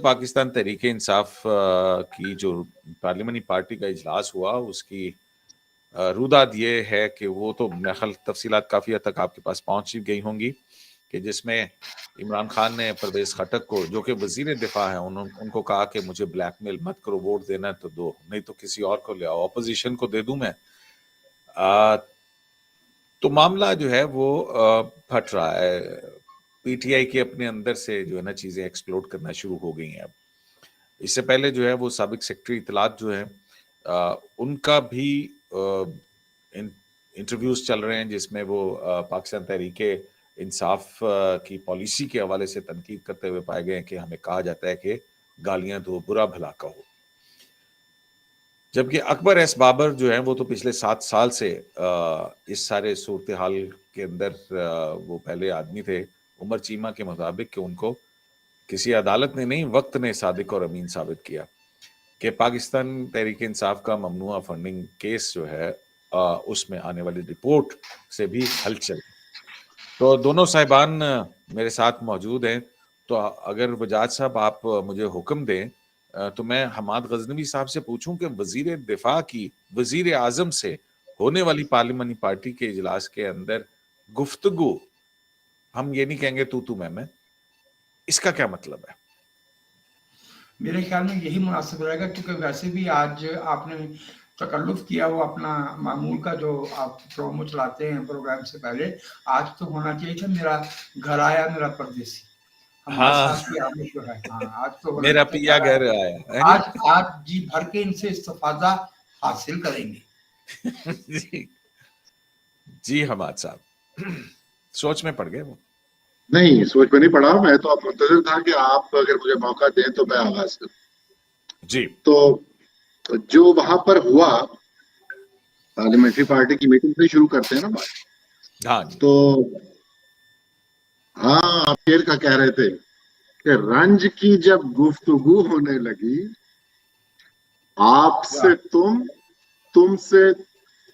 पाकिस्तान तहरीक इंसाफ की जो parliamentary party का इजलास हुआ उसकी रुदाद ये है कि वो तो मेरे ख्याल तफसीलात काफ़ी हद तक आपके पास पहुंच गई होंगी कि जिसमें इमरान खान ने परवेज खटक को, जो कि वजीर दिफा है, उनको कहा कि मुझे ब्लैकमेल मत करो, वोट देना तो दो, नहीं तो किसी और को ले आओ, अपोजिशन को दे दूं मैं। तो मामला जो है वो फट रहा है। पीटीआई के अपने अंदर से जो है ना चीज़ें एक्सप्लोड करना शुरू हो गई हैं। अब इससे पहले जो है वो साबिक सेक्रेटरी इतलात जो है उनका भी इंटरव्यूज चल रहे हैं जिसमें वो पाकिस्तान तहरीक इंसाफ की पॉलिसी के हवाले से तनकीद करते हुए पाए गए हैं कि हमें कहा जाता है कि गालियां दो, बुरा भला कहो। जबकि अकबर एस बाबर जो है वो तो पिछले 7 साल से इस सारे सूरत हाल के अंदर वो पहले आदमी थे। उमर चीमा के मुताबिक कि उनको किसी अदालत ने नहीं, वक्त ने सादिक और अमीन साबित किया कि पाकिस्तान तहरीक इंसाफ का ममनुआ फंडिंग केस जो है उसमें आने वाली रिपोर्ट से भी हलचल। तो दोनों साहिबान मेरे साथ मौजूद हैं, तो अगर वजाद साहब आप मुझे हुक्म दें तो मैं हमाद गजनवी साहब से पूछूं कि वजीर दिफा की वजीर आजम से होने वाली पार्लियामानी पार्टी के इजलास के अंदर गुफ्तगू, हम ये नहीं कहेंगे तू मैं, इसका क्या मतलब है? मेरे ख्याल में यही मुनासिब रहेगा, क्योंकि वैसे भी आज आपने तकल्लुफ किया वो अपना मामूल का जो आप प्रोमो चलाते हैं प्रोग्राम से पहले, आज तो होना चाहिए था मेरा घर आया मेरा परदेसी। हाँ, जो है आज तो मेरा पिया घर आया। आज जी भर के इनसे इस्तिफादा हासिल करेंगे। जी हमाद साहब सोच में पड़ गए वो? नहीं, सोच में नहीं पड़ा, मैं तो अब मुंतजर था कि आप अगर मुझे मौका दें तो मैं आगाज करूं। जी तो जो वहां पर हुआ, पार्लियामेंट्री पार्टी की मीटिंग से शुरू करते हैं ना बात। हाँ, तो हाँ, आप शेर का कह रहे थे कि रंज की जब गुफ्तगू होने लगी, आपसे तुमसे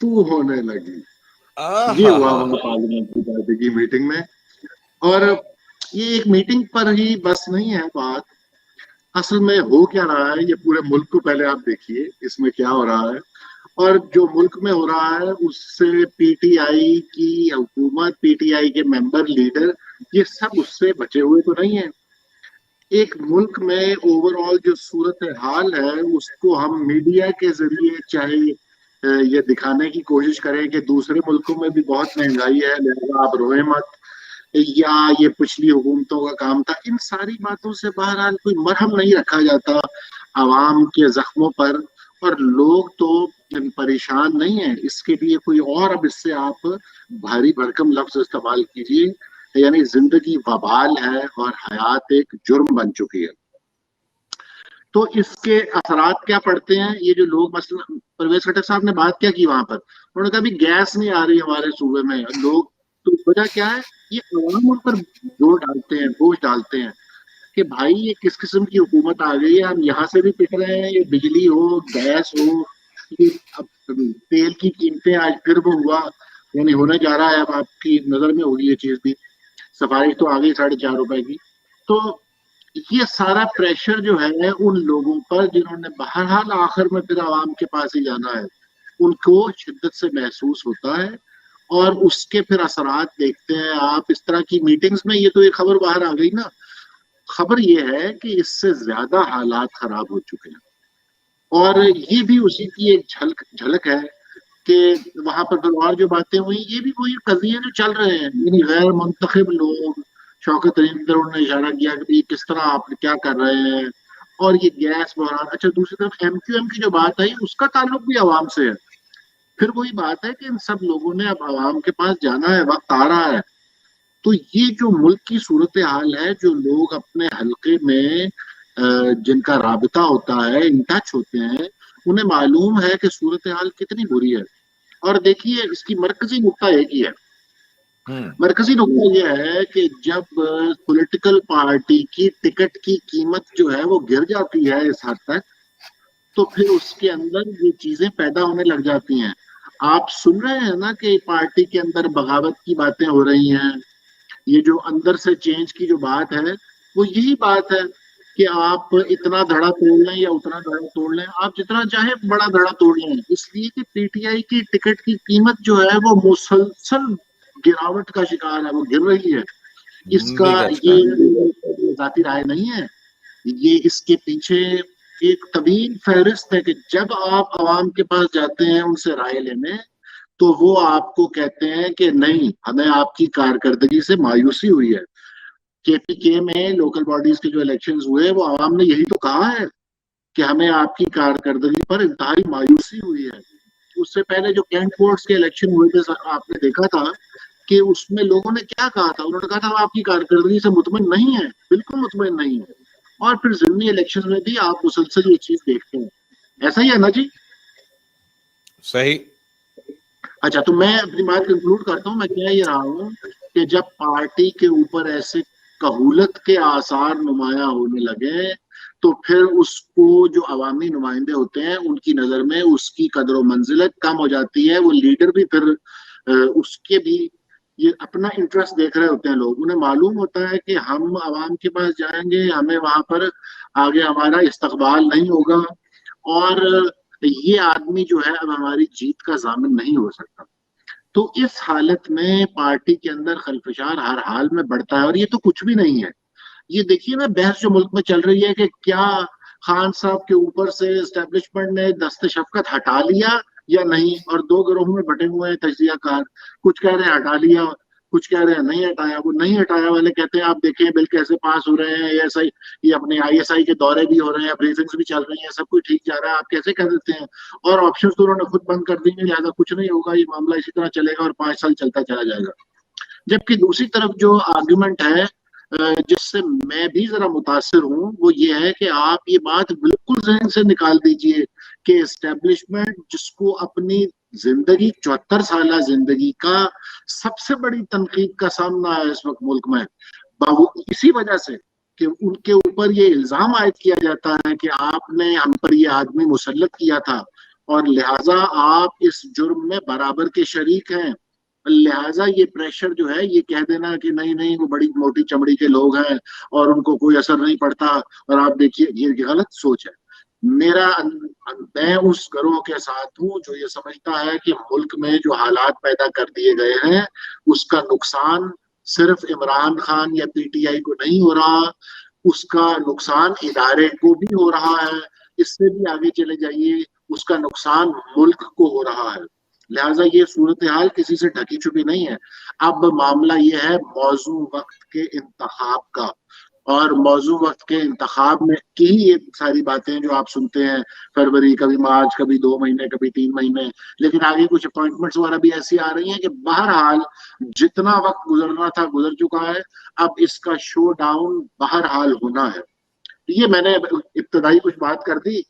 तू होने लगी। ये हुआ वहां पार्लियामेंट्री पार्टी की मीटिंग में। और ये एक मीटिंग पर ही बस नहीं है बात, असल में हो क्या रहा है ये पूरे मुल्क को पहले आप देखिए इसमें क्या हो रहा है। और जो मुल्क में हो रहा है उससे पीटीआई की हुकूमत, पीटीआई के मेंबर, लीडर, ये सब उससे बचे हुए तो नहीं है। एक मुल्क में ओवरऑल जो सूरत हाल है उसको हम मीडिया के जरिए चाहे ये दिखाने की कोशिश करें कि दूसरे मुल्कों में भी बहुत महंगाई है लिहाजा आप रोए मत, या ये पिछली हुकूमतों का काम था, इन सारी बातों से बहरहाल कोई मरहम नहीं रखा जाता आवाम के जख्मों पर। और लोग तो परेशान नहीं है, इसके लिए कोई और अब इससे आप भारी भरकम लफ्ज इस्तेमाल कीजिए, यानी जिंदगी वबाल है और हयात एक जुर्म बन चुकी है। तो इसके असरात क्या पड़ते हैं? ये जो लोग, मसलन परवेज खटक साहब ने बात क्या की वहां पर, उन्होंने कहा भी गैस नहीं आ रही हमारे सूबे में, लोग, तो वजह क्या है? ये अवाम उन पर जोर डालते हैं, बोझ डालते हैं कि भाई ये किस किस्म की हुकूमत आ गई है, हम यहाँ से भी पिट रहे हैं, ये बिजली हो, गैस हो, ये अब तेल की कीमतें आज फिर वो हुआ, यानी होने जा रहा है, अब आपकी नजर में होगी ये चीज भी, सफारी तो आ गई 4.5 रुपए की। तो ये सारा प्रेशर जो है उन लोगों पर जिन्होंने बहरहाल आखिर में फिर आवाम के पास ही जाना है, उनको शिद्दत से महसूस होता है और उसके फिर असरात देखते हैं आप इस तरह की मीटिंग्स में। ये तो एक खबर बाहर आ गई ना, खबर ये है कि इससे ज्यादा हालात खराब हो चुके हैं। और ये भी उसी की एक झलक है कि वहां पर फिर और जो बातें हुई, ये भी वही कज़िये जो चल रहे हैं, यानी गैर मुंतखब लोग, शौकत तरीन ने इशारा किया कि किस तरह आप क्या कर रहे हैं, और ये गैस बहरान। अच्छा, दूसरी तरफ एमक्यूएम की जो बात आई उसका ताल्लुक भी आवाम से है। फिर वही बात है कि इन सब लोगों ने अब आवाम के पास जाना है, वक्त आ रहा है। तो ये जो मुल्क की सूरत हाल है, जो लोग अपने हल्के में जिनका राबता होता है, इन टच होते हैं, उन्हें मालूम है कि सूरत हाल कितनी बुरी है। और देखिए इसकी मरकजी नुक्ता एक ही है, मरकजी नुक्ता यह है कि जब पॉलिटिकल पार्टी की टिकट की कीमत जो है वो गिर जाती है इस हद तक, तो फिर उसके अंदर ये चीजें पैदा होने लग जाती हैं। आप सुन रहे हैं ना कि पार्टी के अंदर बगावत की बातें हो रही हैं, ये जो अंदर से चेंज की जो बात है वो यही बात है کہ آپ اتنا دھڑا توڑ لیں یا اتنا دھڑا توڑ لیں, آپ جتنا چاہے بڑا دھڑا توڑ لیں, اس لیے کہ پی ٹی آئی کی ٹکٹ کی قیمت جو ہے وہ مسلسل گراوٹ کا شکار ہے, وہ گر رہی ہے. اس کا دیگر کا یہ ذاتی رائے نہیں ہے, یہ اس کے پیچھے ایک طویل فہرست ہے کہ جب آپ عوام کے پاس جاتے ہیں ان سے رائے لینے, تو وہ آپ کو کہتے ہیں کہ نہیں, ہمیں آپ کی کارکردگی سے مایوسی ہوئی ہے. کے پی کے میں لوکل باڈیز کے جو الیکشنز ہوئے, وہ عوام نے یہی تو کہا ہے کہ ہمیں آپ کی کارکردگی پر انتہائی مایوسی ہوئی ہے. اس سے پہلے جو کینٹ بورڈز کے الیکشن ہوئے تھے, آپ نے دیکھا تھا کہ اس میں لوگوں نے کیا کہا تھا, انہوں نے کہا تھا ہم آپ کی کارکردگی سے مطمئن نہیں ہیں, بالکل مطمئن نہیں ہے. اور پھر ضمنی الیکشن میں بھی آپ مسلسل یہ چیز دیکھتے ہیں. ایسا ہی ہے نا جی؟ صحیح. اچھا, تو میں اپنی بات کنکلوڈ کرتا ہوں. میں کہہ یہ رہا ہوں کہ جب پارٹی کے اوپر ایسے کہولت کے آثار نمایاں ہونے لگے, تو پھر اس کو جو عوامی نمائندے ہوتے ہیں ان کی نظر میں اس کی قدر و منزلت کم ہو جاتی ہے. وہ لیڈر بھی پھر اس کے بھی یہ اپنا انٹرسٹ دیکھ رہے ہوتے ہیں لوگ. انہیں معلوم ہوتا ہے کہ ہم عوام کے پاس جائیں گے, ہمیں وہاں پر آگے ہمارا استقبال نہیں ہوگا, اور یہ آدمی جو ہے اب ہماری جیت کا ضامن نہیں ہو سکتا. تو اس حالت میں پارٹی کے اندر خلفشار ہر حال میں بڑھتا ہے. اور یہ تو کچھ بھی نہیں ہے, یہ دیکھیے نا بحث جو ملک میں چل رہی ہے کہ کیا خان صاحب کے اوپر سے اسٹیبلشمنٹ نے دست شفقت ہٹا لیا یا نہیں, اور دو گروہوں میں بٹے ہوئے ہیں تجزیہ کار. کچھ کہہ رہے ہیں ہٹا لیا, کچھ کہہ رہے ہیں نہیں ہٹایا. وہ نہیں ہٹایا والے کہتے ہیں آپ دیکھیں بل کیسے پاس ہو رہے ہیں, ایسا ہی یہ اپنے آئی ایس آئی کے دورے بھی ہو رہے ہیں, بریفنگس بھی چل رہی ہیں, سب کچھ ٹھیک جا رہا ہے, آپ کیسے کہہ دیتے ہیں. اور آپشنز تو انہوں نے خود بند کر دی ہیں, لہٰذا کچھ نہیں ہوگا, یہ معاملہ اسی طرح چلے گا اور 5 سال چلتا چلا جائے گا. جبکہ دوسری طرف جو آرگومنٹ ہے جس سے میں بھی ذرا متاثر ہوں, وہ یہ ہے کہ آپ یہ بات بالکل ذہن سے نکال دیجئے کہ اسٹیبلشمنٹ جس کو اپنی زندگی 74 سالہ زندگی کا سب سے بڑی تنقید کا سامنا ہے اس وقت ملک میں, اسی وجہ سے کہ ان کے اوپر یہ الزام عائد کیا جاتا ہے کہ آپ نے ہم پر یہ آدمی مسلط کیا تھا, اور لہٰذا آپ اس جرم میں برابر کے شریک ہیں. لہٰذا یہ پریشر جو ہے, یہ کہہ دینا کہ نہیں نہیں وہ بڑی موٹی چمڑی کے لوگ ہیں اور ان کو کوئی اثر نہیں پڑتا, اور آپ دیکھیے یہ غلط سوچ ہے. میں اس گروہ کے ساتھ ہوں جو یہ سمجھتا ہے کہ ملک میں جو حالات پیدا کر دیے گئے ہیں اس کا نقصان صرف عمران خان یا پی ٹی آئی کو نہیں ہو رہا, اس کا نقصان ادارے کو بھی ہو رہا ہے. اس سے بھی آگے چلے جائیے, اس کا نقصان ملک کو ہو رہا ہے. لہٰذا یہ صورتحال کسی سے ڈھکی چھپی نہیں ہے. اب معاملہ یہ ہے موضوع وقت کے انتخاب کا, اور موضوع وقت کے انتخاب میں کی یہ ساری باتیں جو آپ سنتے ہیں, فروری, کبھی مارچ, کبھی 2 مہینے, کبھی 3 مہینے, لیکن آگے کچھ اپوائنٹمنٹس وغیرہ بھی ایسی آ رہی ہیں کہ بہرحال جتنا وقت گزرنا تھا گزر چکا ہے, اب اس کا شو ڈاؤن بہرحال ہونا ہے. یہ میں نے ابتدائی کچھ بات کر دی,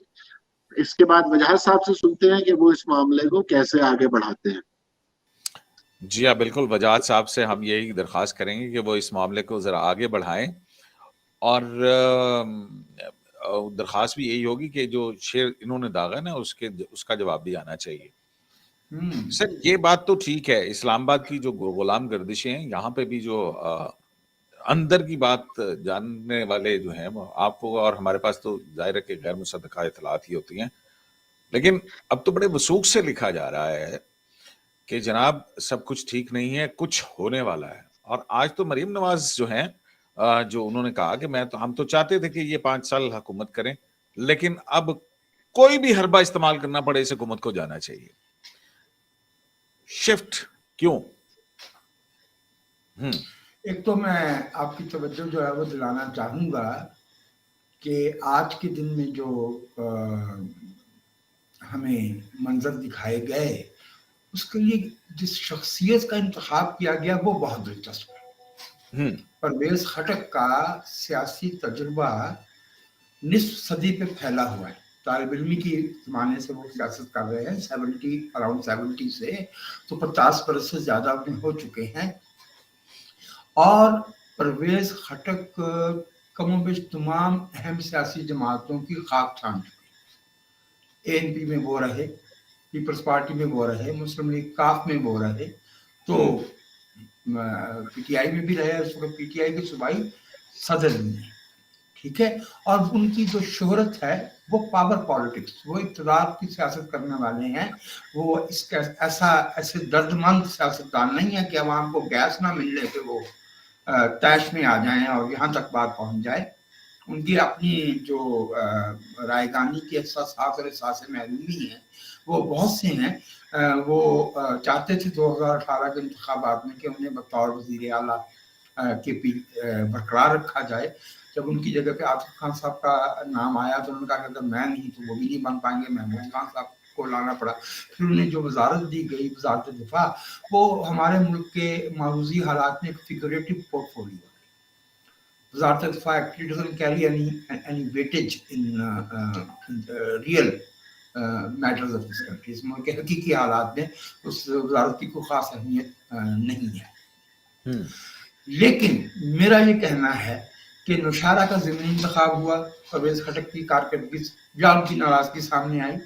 اس کے بعد وجاہت صاحب سے سنتے ہیں کہ وہ اس معاملے کو کیسے آگے بڑھاتے ہیں. جی ہاں بالکل, وجاہت صاحب سے ہم یہی درخواست کریں گے کہ وہ اس معاملے کو ذرا آگے بڑھائیں, اور درخواست بھی یہی ہوگی کہ جو شعر انہوں نے داغا نا اس کا جواب بھی آنا چاہیے. سر یہ بات تو ٹھیک ہے, اسلام آباد کی جو غلام گردشیں ہیں, یہاں پہ بھی جو اندر کی بات جاننے والے جو ہیں آپ کو اور ہمارے پاس تو ظاہر ہے کہ غیر مصدقہ اطلاعات ہی ہوتی ہیں, لیکن اب تو بڑے وثوق سے لکھا جا رہا ہے کہ جناب سب کچھ ٹھیک نہیں ہے, کچھ ہونے والا ہے. اور آج تو مریم نواز جو ہیں, جو انہوں نے کہا کہ ہم تو چاہتے تھے کہ یہ 5 سال حکومت کریں, لیکن اب کوئی بھی حربہ استعمال کرنا پڑے اس حکومت کو جانا چاہیے. شفٹ کیوں؟ ایک تو میں آپ کی توجہ جو ہے وہ دلانا چاہوں گا کہ آج کے دن میں جو ہمیں منظر دکھائے گئے, اس کے لیے جس شخصیت کا انتخاب کیا گیا وہ بہت دلچسپ ہے. پرویز خٹک کا سیاسی تجربہ نصف صدی پہ پھیلا ہوا ہے. طالب علمی کی زمانے سے وہ سیاست کر رہے ہیں, اراؤنڈ 70 سے, تو 50 برس سے زیادہ ہو چکے ہیں. اور پرویز خٹک کم و بیش تمام اہم سیاسی جماعتوں کی خاک چھان چکے. اے این پی میں وہ رہے, پیپلز پارٹی میں وہ رہے, مسلم لیگ کاف میں وہ رہے, تو پی ٹی آئی میں بھی رہے. اس وقت پی ٹی آئی کے صوبائی صدر بھی ہیں. ठीक है, और उनकी जो शोहरत है वो पावर पॉलिटिक्स, वो इक़्तिदार की सियासत करने वाले हैं। वो इसका ऐसे दर्दमंद सियासतदान नहीं है कि अवाम को गैस ना मिलने पे वो तैश में आ जाएं और यहाँ तक बात पहुँच जाए। उनकी अपनी जो रायगानी की एहसासात और एहसास महरूमी हैं वो बहुत से हैं। वो चाहते थे 2018 के इंतखाबात में कि उन्हें बतौर वज़ीर आला के बरकरार रखा जाए। जब उनकी जगह पे आतिफ खान साहब का नाम आया तो उन्होंने कहा अगर मैं नहीं तो वो भी नहीं बन पाएंगे, महमूद खान साहब को लाना पड़ा। फिर उन्हें जो वजारत दी गई, वजारत दिफा, वो हमारे मुल्क के मारूजी हालात में एक फिगरेटिव पोर्टफोलियो है। वजारत दिफा actually doesn't carry any weightage in real matters of this country. इस मुल्क के हकीकी हालात में उस वजारत की कोई खास अहमियत नहीं है। लेकिन मेरा ये कहना है कि नौशहरा का ज़मीनी इंतखाब हुआ, परवेज़ खटक की कारकर्दगी या उनकी नाराज़गी सामने आई।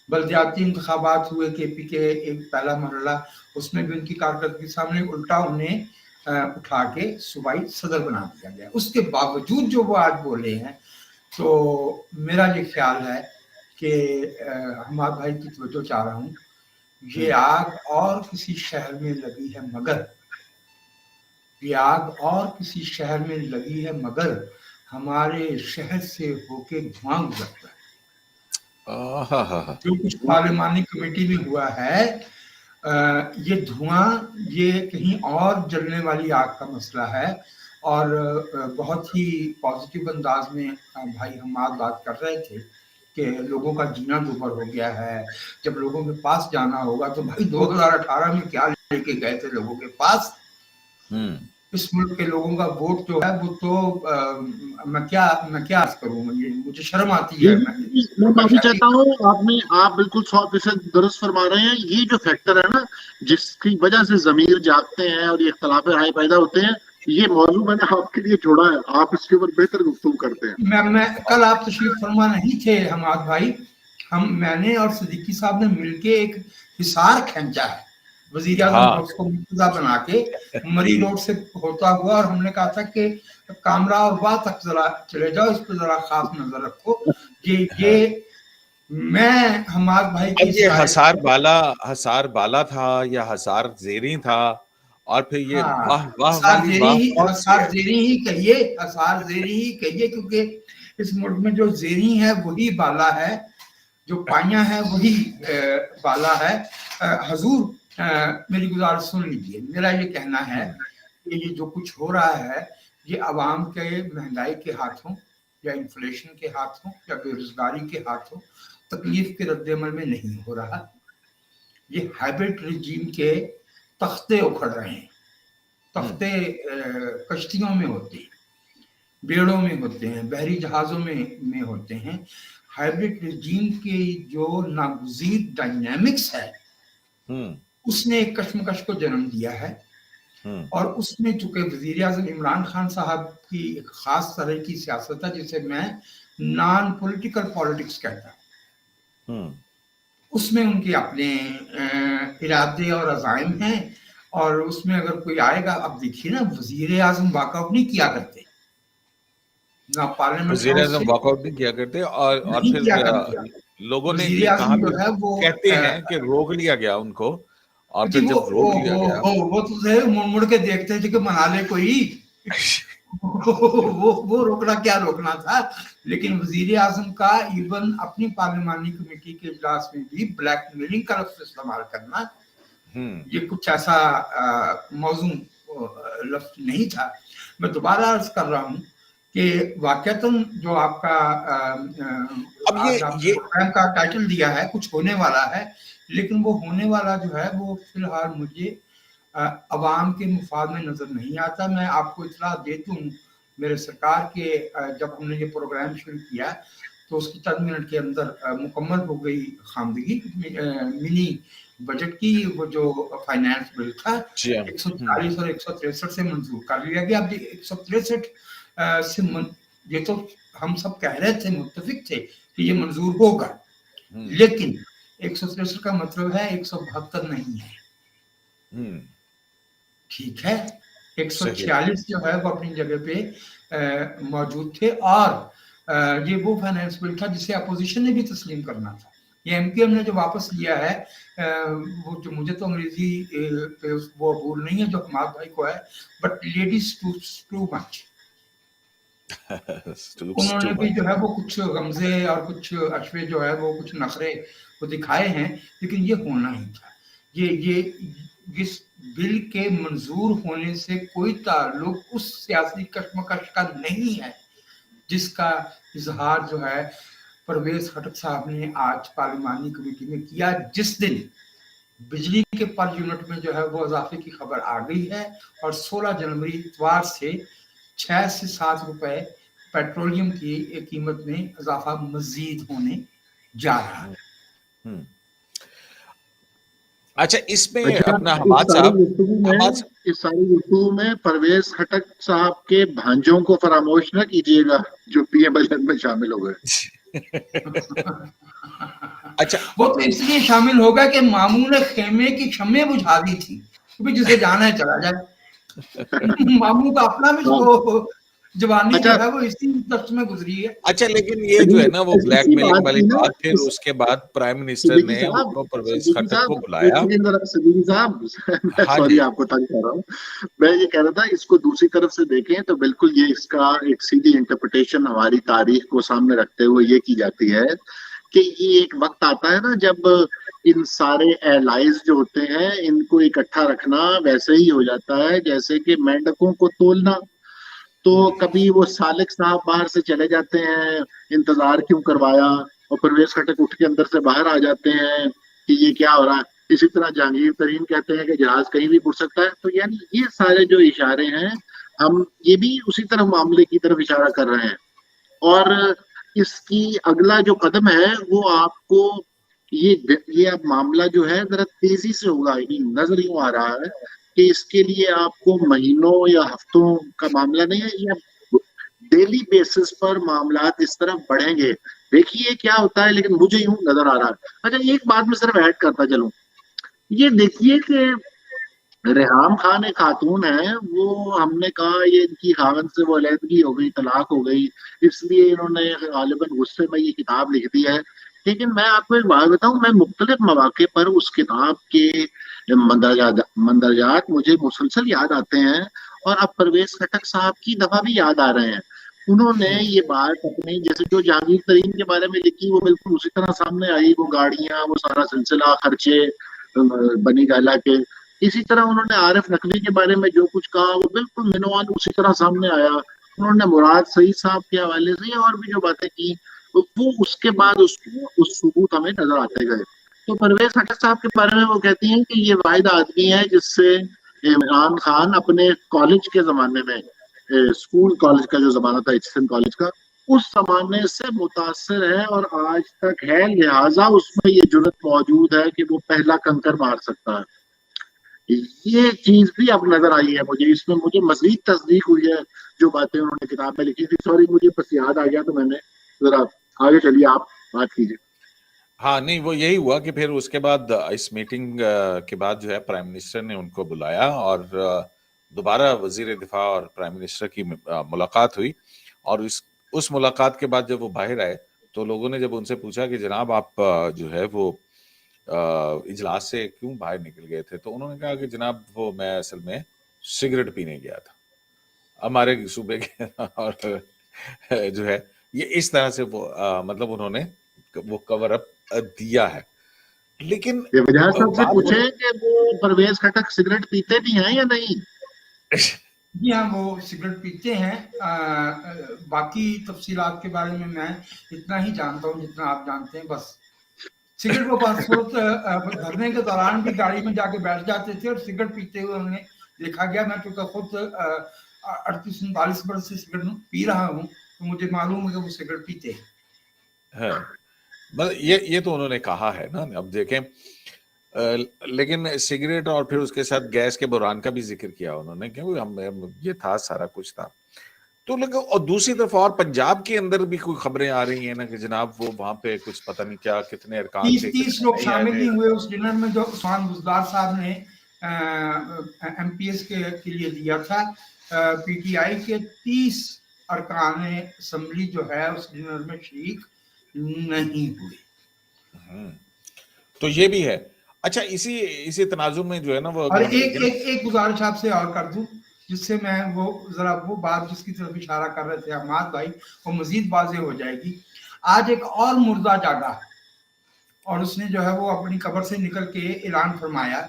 बल्दियाती इंतखाबात हुए केपी के एक पहला मरहला, उसमें भी उनकी कारकर्दगी सामने, उल्टा उन्हें उठा के सूबाई सदर बना दिया गया। उसके बावजूद जो वो आज बोले हैं, तो मेरा ये ख्याल है कि हमारे भाई की तवज्जो चाह रहा हूँ, ये आग और किसी शहर में लगी है मगर, ये आग और किसी शहर में लगी है मगर हमारे शहर से होके धुआं गुजरता है। जो कुछ पार्लिमानी कमेटी में हुआ है, ये धुआं, ये कहीं और जलने वाली आग का मसला है। और बहुत ही पॉजिटिव अंदाज में भाई हमाद बात कर रहे थे कि लोगों का जीना दुभर हो गया है। जब लोगों के पास जाना होगा तो भाई 2018 में क्या लेके गए थे लोगों के पास? इस मुल्क के लोगों का वोट जो है वो तो मैं क्या अर्ज करूं, मुझे शर्म आती है। मैं माफी चाहता हूँ, आप बिल्कुल 100% दुरुस्त फरमा रहे हैं। ये जो फैक्टर है ना जिसकी वजह से ज़मीर जागते हैं और ये इख्तलाफ राय पैदा होते हैं, ये मौजू मैंने आपके लिए छोड़ा है, आप इसके ऊपर बेहतर गुफ्तगू करते हैं। मैं कल आप तशरीफ फरमा नहीं थे हमाद भाई, मैंने और सिद्दीकी साहब ने मिलके एक हिसार खींचा है वजीर आज़म को मुर्तजा बना के मरी रोड से होता हुआ, और हमने कहा था कि कामरा और वाह तक जरा चले जाओ, इस पर जरा खास नजर रखो। ये मैं हमारे भाई की ये हसार बाला था या हसार ज़ेरी था, और फिर ये हसार ज़ेरी ही कहिए, क्योंकि इस मुल्क में जो ज़ेरी है वही बाला है, जो पाइयां है वही बाला है। हजूर मेरी गुजारिश सुन लीजिए। मेरा ये कहना है कि ये जो कुछ हो रहा है ये अवाम के महंगाई के हाथों या इन्फ्लेशन के हाथों या बेरोजगारी के हाथों तकलीफ के रद्देमल में नहीं हो रहा। ये हाइब्रिड रिजीम के तख्ते उखड़ रहे हैं। तख्ते कश्तियों में होते हैं, बेड़ों में होते हैं, बहरी जहाजों में होते हैं। हाइब्रिड रिजीम की जो नागुज़ीर डायनामिक्स है उसने एक कश्मकश को जन्म दिया है। और उसमें चूंकि वजीर आज़म इमरान खान साहब की एक खास तरह की सियासत है जिसे मैं नॉन पॉलिटिकल पॉलिटिक्स कहता हूँ, उसमें उनके अपने इरादे और अज़ाइम हैं। और उसमें अगर कोई आएगा, अब देखिए ना, वजीर आज़म वॉकआउट नहीं किया करते ना, पार्लियामेंट वजीर आज़म वॉकआउट नहीं किया करते, और फिर लोगों ने ये कहा कि कहते हैं कि रोक लिया गया उनको, और फिर जब रोक लिया गया वो तो मुड़ के देखते थे कि मना ले कोई वो रोकना क्या रोकना था। लेकिन वजीर आज़म का इवन अपनी पार्लिमानी कमेटी के इजलास में भी ब्लैकमेलिंग का लफ्ज़ इस्तेमाल करना, ये कुछ ऐसा मौजूद लफ्ज़ नहीं था। मैं दोबारा अर्ज कर रहा हूँ कि वाकयातन जो आपका अब ये प्रोग्राम का टाइटल दिया है कुछ होने वाला है, लेकिन वो होने वाला जो है वो फिलहाल मुझे अवाम के मुफाद में नजर नहीं आता। मैं आपको इतला दे दूं, मेरे सरकार के जब हमने ये प्रोग्राम शुरू किया तो उसकी चंद मिनट के अंदर मुकम्मल हो गई खामदगी मिनी बजट की। वो जो फाइनेंस बिल था 140 और 163 से मंजूर कर लिया गया। अब 163 से ये तो हम सब कह रहे थे, मुत्तफिक थे कि ये मंजूर होगा, लेकिन 163 का मतलब है 172 नहीं है। ठीक है, 146 जो है वो अपनी जगह पे मौजूद थे, और ये वो फाइनेंस बिल था जिसे अपोजिशन ने भी तस्लीम करना था। ये एमपीएम ने जो वापस लिया है, वो जो मुझे तो अंग्रेजी पे वो अबूर नहीं है जो हमारे भाई को है, बट लेडीज टू मच। उन्होंने भी जो है वो कुछ गमजे और कुछ अशवे जो है वो कुछ नखरे वो दिखाए हैं, लेकिन ये होना ही था। ये इस बिल के मंजूर होने से कोई ताल्लुक उस सियासी कश्मकश का नहीं है जिसका इजहार जो है परवेज खटक साहब ने आज पार्लिमानी कमेटी में किया, जिस दिन बिजली के पर यूनिट में जो है वो इजाफे की खबर आ गई है, और 16 जनवरी इतवार से 6 से 7 रुपए पेट्रोलियम की कीमत में इजाफा मजीद होने जा रहा है। अच्छा, इसमें अपना हमाद साहब इस सारी गुफ्तगू में परवेज खटक साहब के भांजों को फरामोश न कीजिएगा जो पीएम बजट में शामिल हो गए। अच्छा, वो तो इसलिए शामिल होगा कि मामू ने खेमे की शम्में बुझा दी थी, तो जिसे जाना है चला जाए। मामू का अपना भी वो जवानी जो है वो इसी दफ्तर में गुजरी है। अच्छा, लेकिन ये जो है ना वो ब्लैकमेलिंग वाली बात, फिर उसके बाद प्राइम मिनिस्टर ने उनको परवेज खटक को बुलाया। सदीकी साहब, सॉरी आपको तंग कर रहा हूँ, मैं ये कह रहा था इसको दूसरी तरफ से देखें तो बिल्कुल ये इसका एक सीधी इंटरप्रिटेशन हमारी तारीख को सामने रखते हुए ये की जाती है कि ये एक वक्त आता है ना जब इन सारे एलाइज जो होते हैं इनको इकट्ठा रखना वैसे ही हो जाता है जैसे कि मेंढकों को तोलना। तो कभी वो सालिक साहब बाहर से चले जाते हैं, इंतजार क्यों करवाया, और परवेज खटक उठ के अंदर से बाहर आ जाते हैं कि ये क्या हो रहा है। इसी तरह जहांगीर तरीन कहते हैं कि जहाज कहीं भी उड़ सकता है। तो यानी ये सारे जो इशारे हैं, हम ये भी उसी तरह मामले की तरफ इशारा कर रहे हैं, और इसकी अगला जो कदम है वो आपको ये अब मामला जो है जरा तेजी से होगा, नजर यूं आ रहा है कि इसके लिए आपको महीनों या हफ्तों का मामला नहीं है, ये डेली बेसिस पर मामला इस तरफ बढ़ेंगे। देखिए क्या होता है, लेकिन मुझे यूं नजर आ रहा है। अच्छा, एक बात मैं सिर्फ ऐड करता चलूं, ये देखिए कि रेहाम खान एक खातून है, वो हमने कहा ये इनकी खावन से वो अलहदगी हो गई, तलाक हो गई, इसलिए इन्होंने गालिबन गुस्से में ये किताब लिख दी है। लेकिन मैं आपको एक बात बताऊं, मैं मुख्तलिफ मौके पर उस किताब के मंदरजात मुझे मुसलसल याद आते हैं, और अब परवेज खटक साहब की दफा भी याद आ रहे हैं। उन्होंने ये बात अपने जैसे जो जहांगीर तरीन के बारे में लिखी वो बिल्कुल उसी तरह सामने आई, वो गाड़ियां, वो सारा सिलसिला, खर्चे बनी गाला के। इसी तरह उन्होंने आरिफ नकवी के बारे में जो कुछ कहा वो बिल्कुल मिनवान उसी तरह सामने आया। उन्होंने मुराद सईद साहब के हवाले से और भी जो बातें की वो उसके बाद उसको उस सबूत हमें नजर आते गए। तो परवेज खटक साहब के बारे में वो कहती हैं कि ये वाहिद आदमी है जिससे इमरान खान अपने कॉलेज के जमाने में, स्कूल कॉलेज का जो जमाना था एचएसएन कॉलेज का, उस जमाने से मुतासिर है और आज तक है, लिहाजा उसमें ये जुर्रत मौजूद है कि वो पहला कंकर मार सकता है। ये चीज भी अब नजर आई है मुझे, इसमें मुझे मजीद तस्दीक हुई है जो बातें उन्होंने किताब में लिखी थी। सॉरी, मुझे बस याद आ गया तो मैंने जरा आगे चलिए, आप बात कीजिए। हाँ, नहीं, वो यही हुआ कि फिर उसके बाद इस मीटिंग के बाद जो है प्राइम मिनिस्टर ने उनको बुलाया और दोबारा वजीर दिफा और प्राइम मिनिस्टर की मुलाकात हुई। और उस मुलाकात के बाद जब वो बाहर आए तो लोगों ने जब उनसे पूछा कि जनाब आप जो है वो इजलास से क्यों बाहर निकल गए थे, तो उन्होंने कहा कि जनाब वो मैं असल में सिगरेट पीने गया था हमारे सूबे के और जो है ये इस तरह से वो मतलब उन्होंने वो कवर अप दिया है। लेकिन वजह से पूछे कि वो परवेज खटक सिगरेट पीते भी हैं या नहीं? जी हाँ, वो सिगरेट पीते हैं। बाकी तफसीलात के बारे में मैं इतना ही जानता हूँ जितना आप जानते हैं। बस सिगरेट वो पासपोर्ट भरने के दौरान भी गाड़ी में जाके बैठ जाते थे और सिगरेट पीते हुए उन्हें देखा गया। मैं चूंकि खुद 38-39 वर्ष से सिगरेट पी रहा हूँ तो मुझे मालूम है कि वो सिगरेट पीते हैं। मतलब ये तो उन्होंने कहा है ना। अब देखें, लेकिन सिगरेट और फिर उसके साथ गैस के बुरान का भी जिक्र किया उन्होंने, क्योंकि हम ये था, सारा कुछ था। तो लगा, और दूसरी तरफ और पंजाब के अंदर भी कोई खबरें आ रही हैं ना कि जनाब वो वहां पे कुछ पता नहीं क्या कितने अरकान थे, 30 लोग शामिल नहीं हुए उस डिनर में जो उस्मान बुज़दार साहब ने MPS के लिए दिया था। PTI के 30 अरकान असम्बली जो है उस डिनर में शरीक नहीं हुए। तो ये भी है। अच्छा, इसी तनाजुर में जो है ना वो और एक गुजारिश आपसे और कर दूं, जिससे मैं वो बात जिसकी तरफ इशारा कर रहे थे अहमद भाई, वो मजीद वाज़ेह हो जाएगी। आज एक और मुर्दा जागा और उसने जो है वो अपनी कब्र से निकल के ऐलान फरमाया।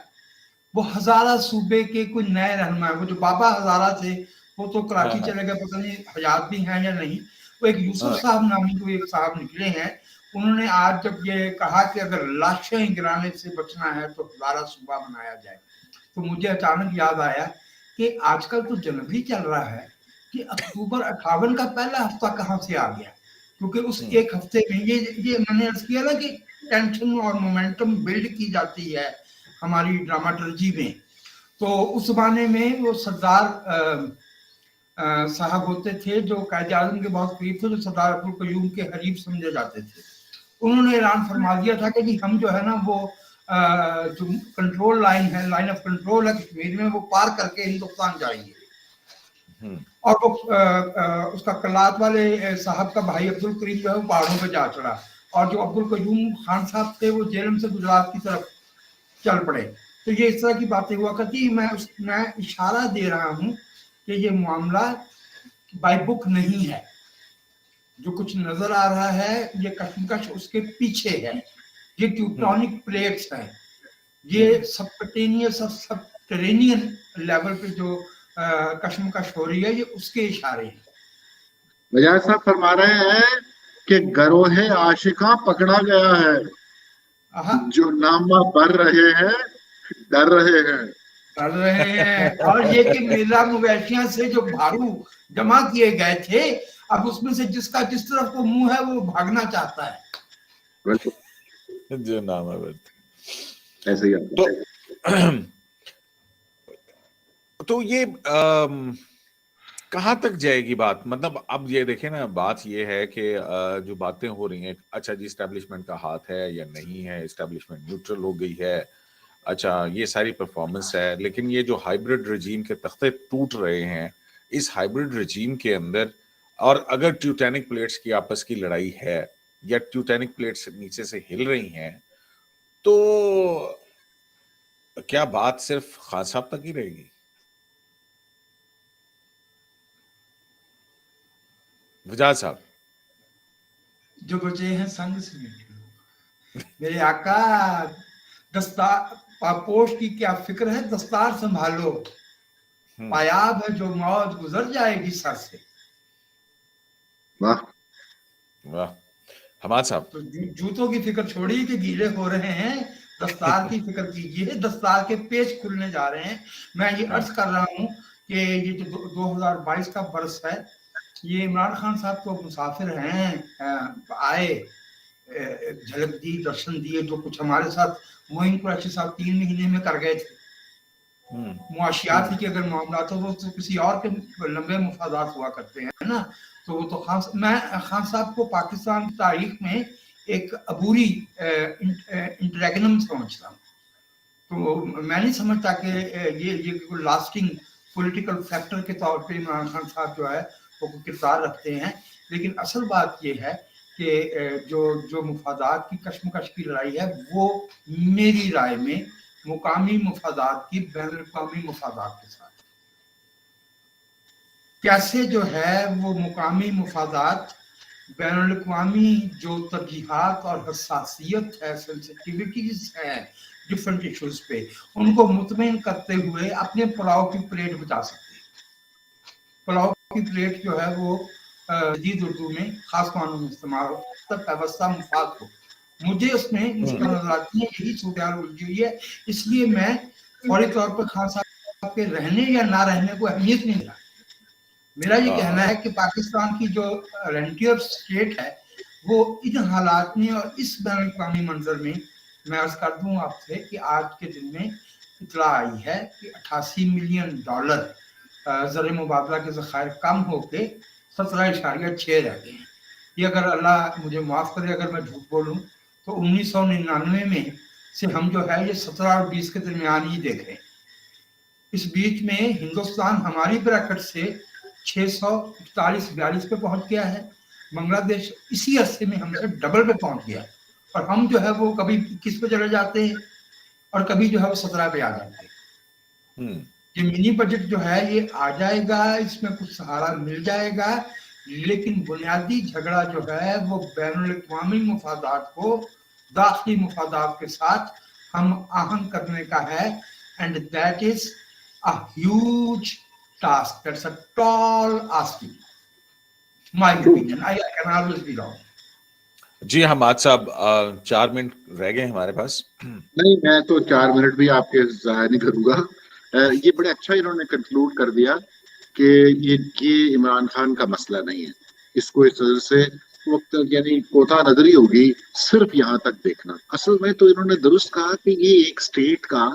वो हजारा सूबे के कोई नए रहनुमा है, वो जो बाबा हजारा थे वो तो कराची चले गए, पता नहीं हयात भी हैं या नहीं। वो एक यूसुफ साहब नामी कोई एक साहब निकले हैं, उन्होंने आज जब ये कहा कि अगर लाशें गिराने से बचना है तो हजारा सूबा बनाया जाए, तो मुझे अचानक याद आया कि आजकल तो जनवरी चल रहा है कि अक्टूबर 58 का पहला हफ्ता कहाँ से आ गया, क्योंकि उस एक हफ्ते में ये मैंने अर्ज किया ना कि टेंशन और मोमेंटम बिल्ड की जाती है हमारी ड्रामाटर्जी में। तो उस जमाने में वो सरदार साहब होते थे जो कायदे आज़म के बहुत करीब थे, जो सरदार अब्दुल कयूम के हरीफ समझे जाते थे। उन्होंने ऐलान फरमा दिया था कि जी हम जो है ना वो जो कंट्रोल लाइन है, लाइन ऑफ कंट्रोल है कश्मीर में, वो पार करके हिंदुस्तान जाएंगे। और वो उसका कलात वाले साहब का भाई अब्दुल करीम जो है वो पहाड़ों पे जा चढ़ा, और जो अब्दुल कयूम खान साहब थे वो जेलम से गुजरात की तरफ चल पड़े। तो ये इस तरह की बातें हुआ करती। मैं इशारा दे रहा हूँ कि ये मामला बाय बुक नहीं है। जो कुछ नजर आ रहा है ये कशमकश उसके पीछे है। ये ट्यूटोनिक प्लेट्स हैं, ये सबकटेनियस और सबटेरेनियन लेवल पे जो कशमकश हो रही है, ये उसके इशारे हैं। बजाज साहब फरमा रहे हैं कि गरोहे आशिका पकड़ा गया है, जो नामा भर रहे हैं, डर रहे हैं और ये कि मेला मवेशियां से जो भारू जमा किए गए थे, अब उसमें से जिसका जिस तरफ को मुंह है वो भागना चाहता है। जो नाम है ऐसे ही। तो ये कहाँ तक जाएगी बात? मतलब अब ये देखें ना, बात ये है कि जो बातें हो रही हैं, अच्छा जी एस्टेब्लिशमेंट का हाथ है या नहीं है, एस्टेब्लिशमेंट न्यूट्रल हो गई है, अच्छा ये सारी परफॉर्मेंस है, लेकिन ये जो हाइब्रिड रजीम के तख्ते टूट रहे हैं, इस हाइब्रिड रजीम के अंदर, और अगर ट्यूटैनिक प्लेट्स की आपस की लड़ाई है या ट्यूटैनिक प्लेट्स नीचे से हिल रही हैं, तो क्या बात सिर्फ खान साहब तक ही रहेगी? वजाद साहब, जो बचे हैं संग से मेरे आका, दस्तार पापोश की क्या फिक्र है, दस्तार संभालो, पायाब है जो मौत गुजर जाएगी सर से। वाह वाह। हमाद साहब, तो जूतों की फिक्र छोड़िए कि गीले हो रहे हैं, दस्तार की फिक्र कीजिए, दस्तार के पेच खुलने जा रहे हैं। मैं ये अर्ज कर रहा हूँ कि ये जो 2022 का बरस है, ये इमरान खान साहब तो मुसाफिर हैं, आए, झलक दी, दर्शन दिए, जो कुछ हमारे साथ मोइन कुरैशी साहब 3 महीने में कर गए थे। मुआशियात के अगर मामला तो वो तो किसी और के लंबे मुफादात हुआ करते हैं ना, तो वो तो मैं खान साहब को पाकिस्तान की तारीख में एक अबूरी इंटरेगनम समझता हूँ। तो मैं नहीं समझता कि ये कोई लास्टिंग पॉलिटिकल फैक्टर के तौर पे इमरान खान साहब जो है वो किरदार रखते हैं। लेकिन असल बात ये है कि जो मुफादात की कशमकश की लड़ाई है, वो मेरी राय में मुकामी मुफादात की बैनुल-अक़वामी मुफादात के साथ कैसे जो है वो मुकामी मुफादात बैनुल-अक़वामी जो तरजीहात और हसासियत है, सेंसिटिविटीज है डिफरेंट इश्यूज पे, उनको मुतमईन करते हुए अपने पुलाव की प्लेट बचा सकते हैं। पुलाव की प्लेट जो है वो जदीद उर्दू में खास मानों में इस्तेमाल होता है, पैवस्ता मुफाद को। मुझे उसमें मुश्किल नजर आती है, यही सूरत उलझी हुई है। इसलिए मैं फौरी तौर पर खान साहब के रहने या ना रहने को अहमियत नहीं दिया। मेरा ये कहना है कि पाकिस्तान की जो रेंटियर स्टेट है वो इन हालात में और इस बैनुल-अक़वामी मंजर में, मैं अर्ज कर दूं आपसे कि आज के दिन में इतला आई है कि $88 मिलियन ज़र मुबादला के ज़खायर कम होके 17.6 रह गए हैं। ये अगर अल्लाह मुझे माफ़ करे अगर मैं झूठ बोलूं तो 1999 में से हम जो है ये 17 और 20 के दरमियान ही देख रहे हैं। इस बीच में हिंदुस्तान हमारी ब्रैकेट से 641-42 पे पहुंच गया है, बांग्लादेश इसी अरसे में हमसे डबल पे पहुंच गया, और हम जो है वो कभी 21 पे चले जाते हैं और कभी जो है वो 17 पे आ जाते हैं। ये मिनी बजट जो है ये आ जाएगा, इसमें कुछ सहारा मिल जाएगा, लेकिन बुनियादी झगड़ा जो है वो बैनुल-अक़वामी मफादात को दाखिली मफादात के साथ हम आहंग करने का है, and that is a huge task. That's a tall asking. My opinion. I can always be wrong. जी हमाद साहब 4 मिनट रह गए हमारे पास। नहीं, मैं तो 4 मिनट भी आपके ज़ाया नहीं करूंगा। ये बड़े अच्छा इन्होंने कंक्लूड कर दिया कि ये इमरान खान का मसला नहीं है, इसको इस तरह से वक्त यानी कोता नजरी होगी सिर्फ यहाँ तक देखना। असल में तो इन्होंने दुरुस्त कहा कि ये एक स्टेट का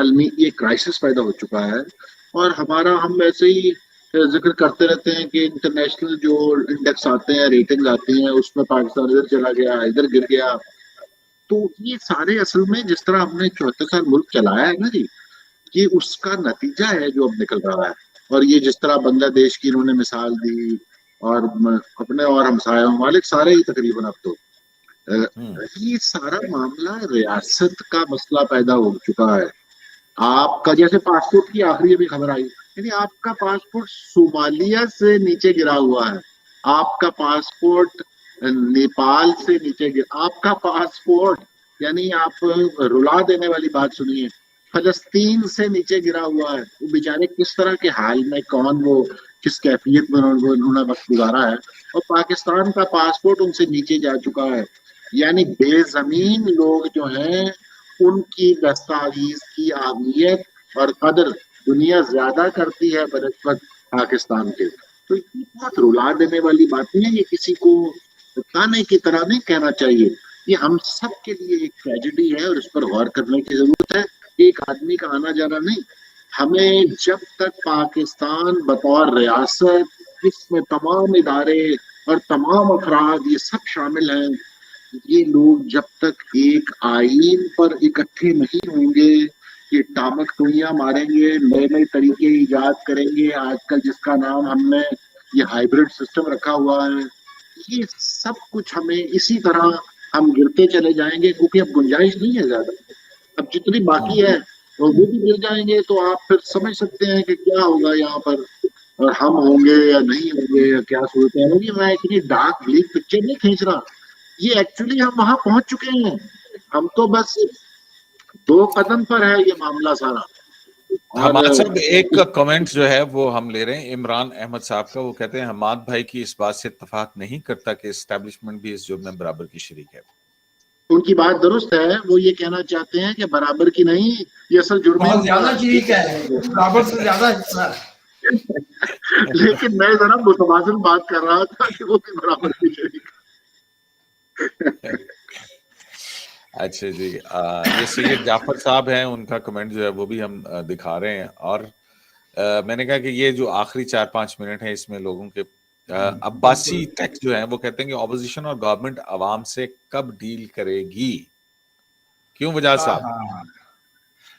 अलमी ये क्राइसिस पैदा हो चुका है, और हम वैसे ही जिक्र करते रहते हैं कि इंटरनेशनल जो इंडेक्स आते हैं, रेटिंग्स आती हैं, उसमें पाकिस्तान इधर चला गया, इधर गिर गया। तो ये सारे असल में जिस तरह हमने 74 साल मुल्क चलाया है ना जी, ये उसका नतीजा है जो अब निकल रहा है। और ये जिस तरह बांग्लादेश की इन्होंने मिसाल दी, और अपने और हमसाया ममालिक सारे ही तकरीबन अब तो ये सारा मामला रियासत का मसला पैदा हो चुका है। आपका जैसे पासपोर्ट की आखिरी अभी खबर आई, यानी आपका पासपोर्ट सोमालिया से नीचे गिरा हुआ है, आपका पासपोर्ट नेपाल से नीचे गिरा, आपका पासपोर्ट यानी आप रुला देने वाली बात सुनिए, फलस्तीन से नीचे गिरा हुआ है। वो बेचारे किस तरह के हाल में, कौन वो किस कैफियत में उन्होंने वक्त गुजारा है, और पाकिस्तान का पासपोर्ट उनसे नीचे जा चुका है। यानी बेजमीन लोग जो हैं उनकी दस्तावेज की अहमियत और कदर दुनिया ज्यादा करती है बनस्बत पाकिस्तान के। तो ये बहुत रुला देने वाली बात नहीं है, ये किसी को ताने की तरह नहीं कहना चाहिए, ये हम सब के लिए एक ट्रेजेडी है और इस पर गौर करने की जरूरत है। एक आदमी का आना जाना नहीं, हमें जब तक पाकिस्तान बतौर रियासत इसमें तमाम इदारे और तमाम अफराद ये सब शामिल हैं, ये लोग जब तक एक आईन पर इकट्ठे नहीं होंगे, ये टामक टुइयां मारेंगे, नए नए तरीके इजाद करेंगे, आजकल जिसका नाम हमने ये हाइब्रिड सिस्टम रखा हुआ है, ये सब कुछ हमें इसी तरह हम गिरते चले जाएंगे, क्योंकि अब गुंजाइश नहीं है ज्यादा। अब जितनी बाकी है वो भी गिर जाएंगे, तो आप फिर समझ सकते हैं कि क्या होगा यहाँ पर, और हम होंगे या नहीं होंगे या क्या सूरत है। मैं इतनी डार्क ब्लीक पिक्चर नहीं खींच रहा, ये एक्चुअली हम वहां पहुंच चुके हैं, हम तो बस 2 कदम पर है ये मामला सारा। हमाद साहब एक कमेंट जो है वो हम ले रहे हैं इमरान अहमद साहब का, वो कहते हैं हमाद भाई की इस बात से इत्तेफाक नहीं करता कि एस्टेब्लिशमेंट भी इस जुर्म में बराबर की शरीक है। उनकी बात दुरुस्त है, वो ये कहना चाहते हैं कि बराबर की नहीं, ये असल जुर्म बहुत ज्यादा शरीक है, बराबर से ज्यादा हिस्सा लेकिन मैं जरा मुतवाज़िन बात कर रहा था कि वो भी बराबर की शरीक। अच्छा जी, ये सैयद जाफर साहब हैं, उनका कमेंट जो है वो भी हम दिखा रहे हैं। और मैंने कहा कि ये जो आखिरी 4-5 मिनट है इसमें लोगों के अब्बासी टेक्स्ट जो है वो कहते हैं कि ऑपोजिशन और गवर्नमेंट आवाम से कब डील करेगी, क्यों वजह साहब?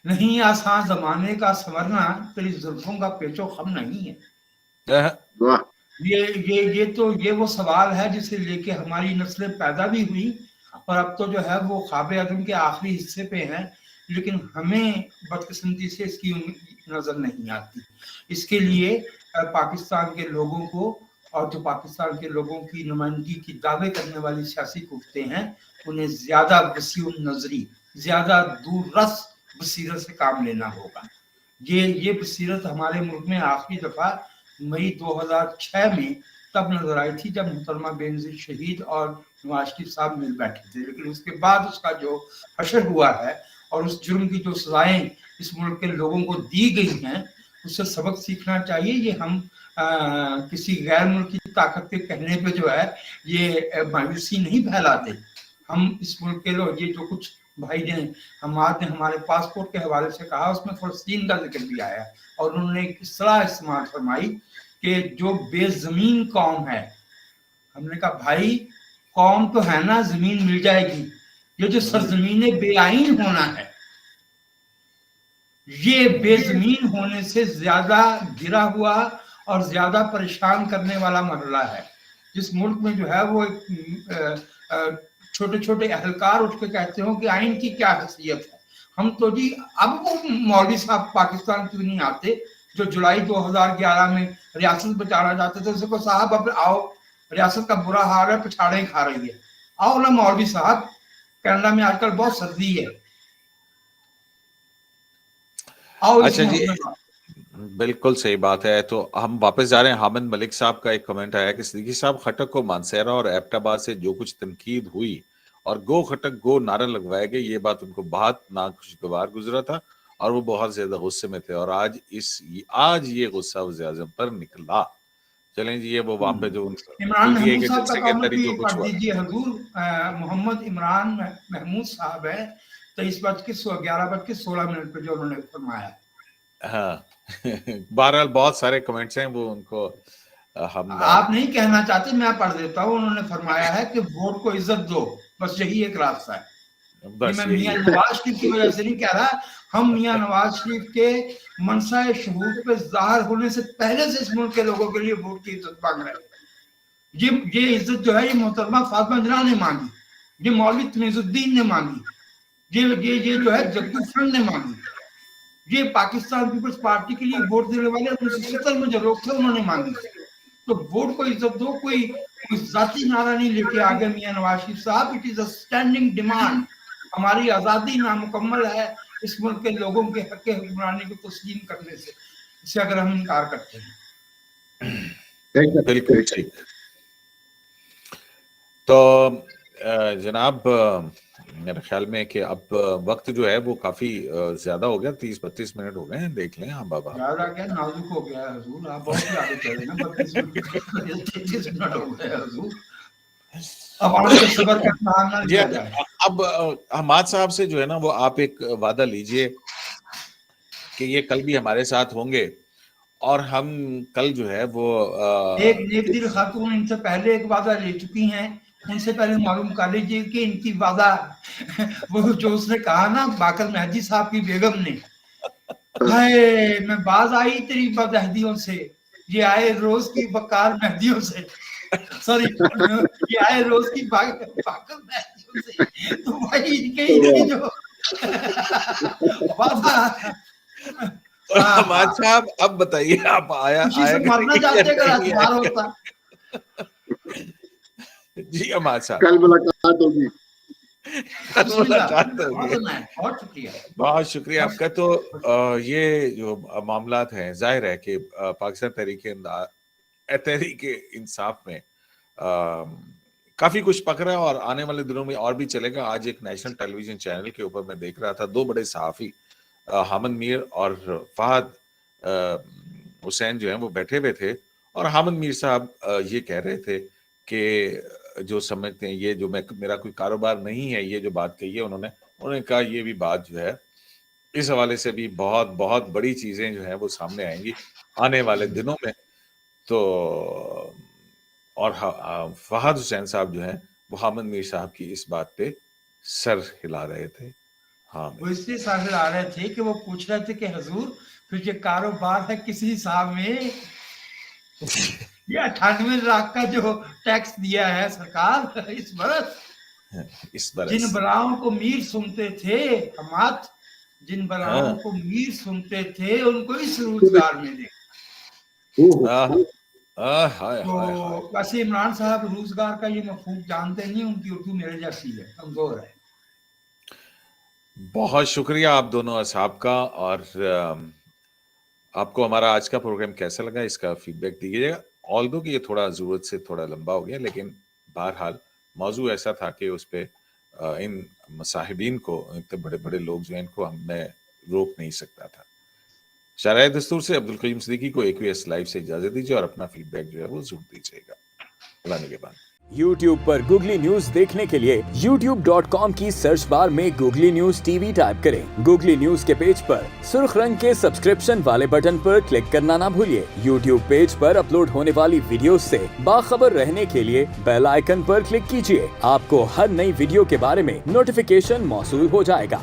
नहीं, आसान जमाने का संवरना तेरी जुल्फों का पेचो खम नहीं है। ये वो सवाल है जिसे लेके हमारी नस्लें पैदा भी हुई, और अब तो जो है वो ख्वाब आदम के आखिरी हिस्से पे हैं, लेकिन हमें बदकिस्मती से इसकी नजर नहीं आती। इसके लिए पाकिस्तान के लोगों को, और जो पाकिस्तान के लोगों की नुमाइंदगी की दावे करने वाली सियासी कुव्वतें हैं, उन्हें ज्यादा वसीउ नजरी, ज्यादा दूररस बसीरत से काम लेना होगा। ये बसीरत हमारे मुल्क में आखिरी दफा मई 2006 में तब नजर आई थी जब मोहतरमा बेनजीर शहीद और नवाज शरीफ साहब मिल बैठे थे, लेकिन उसके बाद उसका जो हशर हुआ है और उस जुर्म की जो सजाएं इस मुल्क के लोगों को दी गई हैं, उससे सबक सीखना चाहिए। ये हम किसी गैर मुल्क की ताकत के कहने पे जो है ये मायूसी नहीं फैलाते। हम इस मुल्क के लोग, ये जो कुछ भाई ने हमारे पासपोर्ट के हवाले से कहा, उसमें फलस्तीन का जिक्र भी आया, और उन्होंने इस तरह इस्तेमाल फरमाई कि जो बेजमीन कौम है, हमने कहा भाई कौम तो है ना, जमीन मिल जाएगी, ये जो सरजमीन बेआईन होना है, یہ بے زمین ہونے سے زیادہ گرا ہوا اور زیادہ پریشان کرنے والا مرحلہ ہے. جس ملک میں جو ہے وہ چھوٹے چھوٹے اہلکار اٹھ کے کہتے ہوں کہ آئین کی کیا حیثیت ہے. ہم تو جی اب وہ مولوی صاحب پاکستان کیوں نہیں آتے جو جولائی 2011 میں ریاست بچانا چاہتے تھے. اسے کو صاحب اب آؤ, ریاست کا برا حال ہے, پچھاڑیں کھا رہی ہے, آؤ نا مولوی صاحب, کینیڈا میں آج کل بہت سردی ہے, آؤ. اچھا جی, بالکل صحیح بات ہے. تو ہم واپس جا رہے ہیں. حامد ملک صاحب کا ایک کمنٹ آیا کہ صدیقی صاحب, خٹک کو مانسہرہ اور ایبٹ آباد سے جو کچھ تنقید ہوئی اور گو خٹک گو نعرہ لگوائے گئے, یہ بات ان کو بہت ناخوشگوار گزرا تھا اور وہ بہت زیادہ غصے میں تھے, اور آج یہ غصہ وزیر اعظم پر نکلا. چلیں جی, یہ وہ وہاں پہ جو عمران محمود صاحب کا کامنٹ بھی پڑھ دیجیے حضور. محمد عمران محمود صاحب ہے 23:11:16 پہ جو انہوں نے فرمایا. ہاں, بہرحال بہت سارے کمنٹس ہیں, وہ ان کو ہم آپ نہیں کہنا چاہتے, میں پڑھ دیتا ہوں. انہوں نے فرمایا ہے کہ ووٹ کو عزت دو, بس یہی ایک راستہ ہے. میں میاں نواز شریف کی وجہ سے نہیں کہہ رہا, ہم میاں نواز شریف کے منصا شہود پہ ظاہر ہونے سے پہلے سے اس ملک کے لوگوں کے لیے ووٹ کی عزت مانگ رہے ہیں. یہ عزت جو ہے یہ محترمہ فاطمہ جناح نے مانگی, یہ مولوی تمیز الدین نے مانگی, یہ جو ہے جگدو فرنڈ نے مانگی, یہ پاکستان پیپلز پارٹی کے لیے ووٹ دینے والے 1970 میں جو لوگ تھے انہوں نے مانگی. تو ووٹ کو عزت دو, کوئی ذاتی نعرہ نہیں لے کے آگے میاں نواز شریف صاحب. It is a standing demand. ہماری آزادی نامکمل ہے اس ملک کے لوگوں کے حق حکمرانی کو تسلیم کرنے سے, اسے اگر ہم انکار کرتے ہیں. بالکل ٹھیک. تو جناب میرے خیال میں کہ اب وقت جو ہے وہ کافی زیادہ ہو گیا, 30-32 منٹ ہو گئے ہیں, دیکھ لیں. ہاں بابا, زیادہ کیا, نازک ہو گیا ہے حضور, آپ بہت زیادہ کہہ رہے ہیں. 32 منٹ ہو گئے حضور. اب حماد صاحب سے جو ہے نا وہ آپ ایک وعدہ لیجئے کہ یہ کل بھی ہمارے ساتھ ہوں گے, اور ہم کل جو ہے وہ ایک نیک دل خاتون ان سے پہلے ایک وعدہ لے چکی ہیں, ان سے پہلے معلوم کر لیجیے کہ ان کی وعدہ وہ جو اس نے کہا نا باقر مہدی صاحب کی بیگم نے, ہائے میں باز آئی تیری بدہدیوں سے, یہ آئے روز کی بکار مہدیوں سے, سوری یہ آئے روز کی باقر مہدیوں سے. تو بھائی ان کے جو وعدہ. حماد صاحب اب بتائیے, آپ آیا مرنا چاہتے اگر اعتبار ہوتا. جی حماد صاحب, کل ملاقات ہوگی. بہت شکریہ آپ کا. تو یہ جو معاملات ہیں, ظاہر ہے کہ پاکستان تحریک انصاف میں کافی کچھ پکڑا, اور آنے والے دنوں میں اور بھی چلے گا. آج ایک نیشنل ٹیلی ویژن چینل کے اوپر میں دیکھ رہا تھا, 2 بڑے صحافی حامد میر اور فہد حسین جو ہیں وہ بیٹھے ہوئے تھے, اور حامد میر صاحب یہ کہہ رہے تھے کہ جو سمجھتے ہیں یہ جو میرا کوئی کاروبار نہیں ہے, یہ جو بات کہی ہے انہوں نے کہا یہ بھی بات جو ہے اس حوالے سے بھی بہت بہت بڑی چیزیں جو ہیں وہ سامنے آئیں گی آنے والے دنوں میں. تو اور فہد حسین صاحب جو ہیں وہ حامد میر صاحب کی اس بات پہ سر ہلا رہے تھے. ہاں, وہ اس لیے سر ہلا رہے تھے کہ وہ پوچھ رہے تھے کہ حضور پھر یہ کاروبار ہے کسی حساب میں, یہ 98 لاکھ کا جو ٹیکس دیا ہے سرکار اس برس, جن براؤں کو میر سنتے تھے حماد, جن براؤں کو میر سنتے تھے ان کو اس روزگار میں دے. تو ویسے عمران صاحب روزگار کا یہ مفہوم جانتے نہیں, ان کی اردو میرے جیسی ہے, کمزور ہے. بہت شکریہ آپ دونوں اصحاب کا, اور آپ کو ہمارا آج کا پروگرام کیسا لگا اس کا فیڈ بیک دیجیے گا. آلدو کہ یہ تھوڑا ضرورت سے تھوڑا لمبا ہو گیا, لیکن بہرحال موضوع ایسا تھا کہ اس پہ ان مصاحبین کو, اتنے بڑے بڑے لوگ جو ہیں ان کو میں روک نہیں سکتا تھا. شرائع دستور سے عبدالقیوم صدیقی کو AQS لائیو سے اجازت دیجیے, اور اپنا فیڈ بیک جو ہے وہ ضرور دیجیے گا. اللہ نگہبان. YouTube پر گوگلی نیوز دیکھنے کے لیے youtube.com کی سرچ بار میں گوگلی نیوز TV ٹائپ کریں. گوگلی نیوز کے پیج پر سرخ رنگ کے سبسکرپشن والے بٹن پر کلک کرنا نہ بھولیے. YouTube پیج پر اپلوڈ ہونے والی ویڈیوز سے باخبر رہنے کے لیے بیل آئیکن پر کلک کیجیے. آپ کو ہر نئی ویڈیو کے بارے میں نوٹیفیکیشن موصول ہو جائے گا.